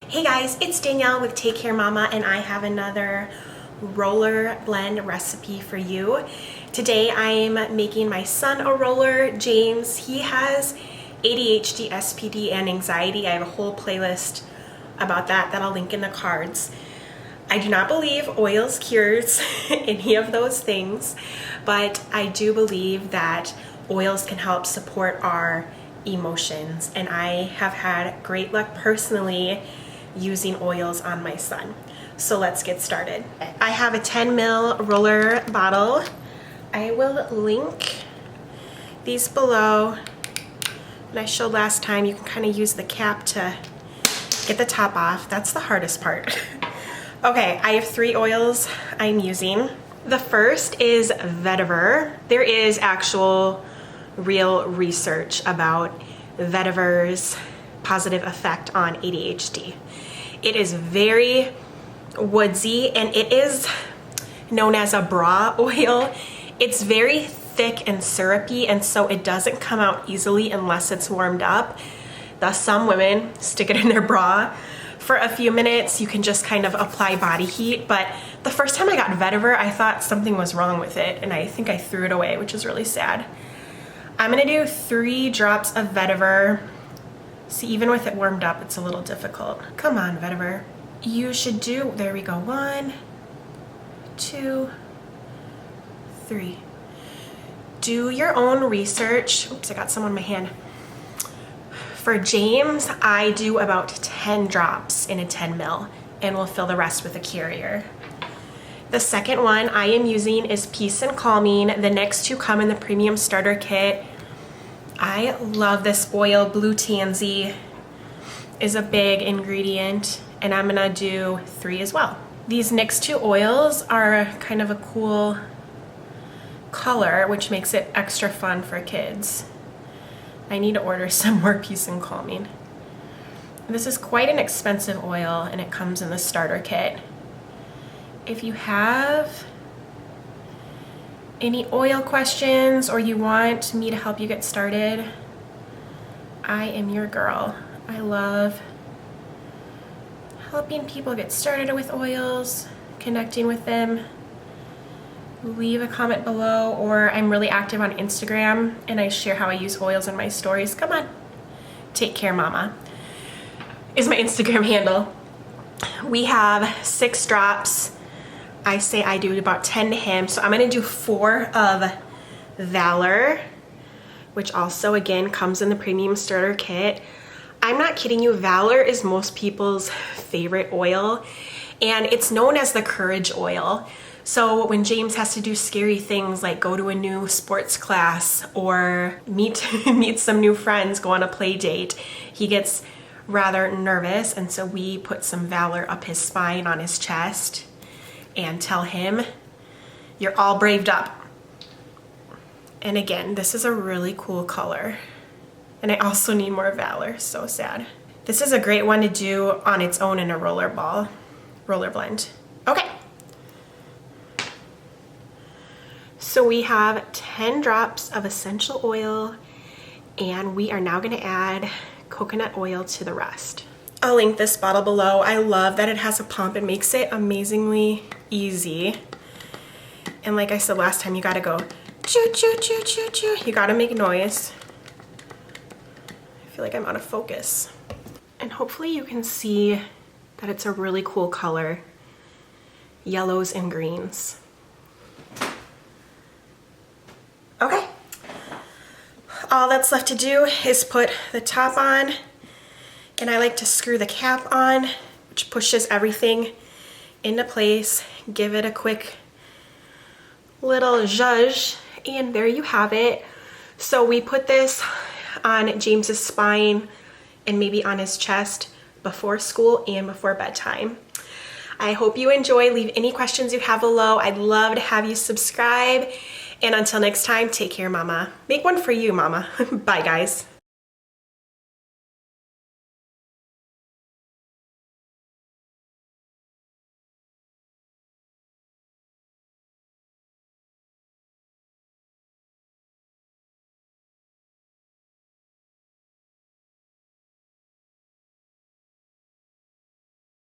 Hey guys, it's Danielle with Take Care Mama, and I have another roller blend recipe for you. Today I'm making my son a roller, James. He has ADHD, SPD, and anxiety. I have a whole playlist about that I'll link in the cards. I do not believe oils cures any of those things, but I do believe that oils can help support our emotions, and I have had great luck personally using oils on my son. So let's get started. I have a 10 ml roller bottle. I will link these below. And I showed last time, you can kind of use the cap to get the top off. That's the hardest part. Okay, I have 3 oils I'm using. The first is Vetiver. There is actual real research about Vetiver's positive effect on ADHD. It is very woodsy, and it is known as a bra oil. It's very thick and syrupy, and so it doesn't come out easily unless it's warmed up. Thus, some women stick it in their bra for a few minutes. You can just kind of apply body heat, but the first time I got Vetiver, I thought something was wrong with it, and I think I threw it away, which is really sad. I'm gonna do 3 drops of Vetiver. See, even with it warmed up, it's a little difficult. Come on, Vetiver. You should do, there we go, 1, 2, 3. Do your own research. Oops, I got some on my hand. For James, I do about 10 drops in a 10 ml, and we'll fill the rest with a carrier. The second one I am using is Peace and Calming. The next 2 come in the premium starter kit. I love this oil. Blue tansy is a big ingredient, and I'm gonna do 3 as well. These next 2 oils are kind of a cool color, which makes it extra fun for kids. I need to order some more Peace and Calming. This is quite an expensive oil, and it comes in the starter kit. If you have any oil questions or you want me to help you get started, I am your girl. I love helping people get started with oils, connecting with them. Leave a comment below, or I'm really active on Instagram and I share how I use oils in my stories. Come on. Take Care Mama is my Instagram handle. We have 6 drops. I say I do about 10 to him, so I'm gonna do 4 of Valor, which also again comes in the premium starter kit. I'm not kidding you, Valor is most people's favorite oil, and it's known as the courage oil. So when James has to do scary things like go to a new sports class or meet some new friends, go on a play date, he gets rather nervous, and so we put some Valor up his spine on his chest and tell him, you're all braved up. And again, this is a really cool color. And I also need more Valor, so sad. This is a great one to do on its own in a roller blend. Okay. So we have 10 drops of essential oil, and we are now gonna add coconut oil to the rest. I'll link this bottle below. I love that it has a pump. It makes it amazingly easy. And like I said last time, you gotta go choo choo choo choo choo. You gotta make noise. I feel like I'm out of focus. And hopefully you can see that it's a really cool color. Yellows and greens. Okay. All that's left to do is put the top on, and I like to screw the cap on, which pushes everything into place. Give it a quick little zhuzh, and there you have it. So we put this on James's spine and maybe on his chest before school and before bedtime. I hope you enjoy. Leave any questions you have below. I'd love to have you subscribe. And until next time, take care, Mama. Make one for you, Mama. Bye, guys.